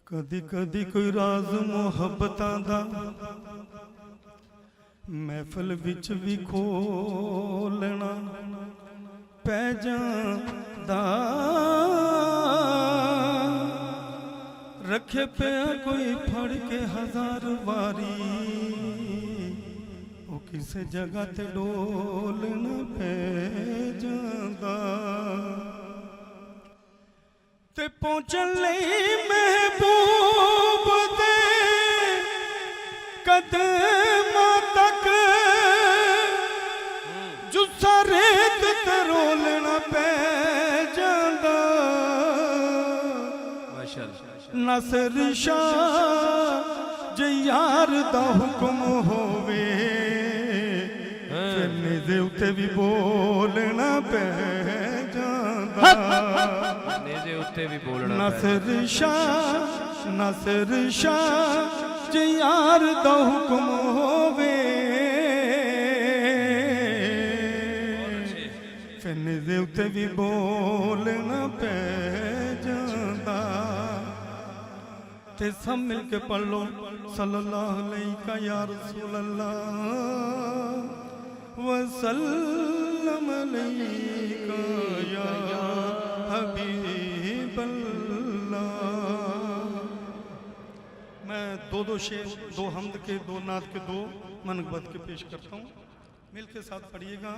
कदी कदी कोई राज मुहब्बतां दा महफिल विच भी खोलना पै जांदा। रखे पिया कोई फड़ के हजार वारी वो किसी जगह ते डोलना पै जांदा। ते पहुंचन लई महबूब दे कदमां तक जुस्सा रेत ते रोलना पै जांदा। नसर शाह जे यार दा हुक्म होवे फिर निजे उत्ते भी बोलना पै जांदा। नसर शाह जे यार दा हुक्म होवे फिर निजे उत्ते भी बोलना पै जांदा। ते सब मिल के पढ़ लो सल्लल्लाहु अलैहि या रसूल अल्लाह वसल्लम अलैका या हबीब अल्लाह। मैं दो शेर, दो हमद के, दो नात के, दो मनगबत के पेश करता हूँ। मिल के साथ पढ़िएगा।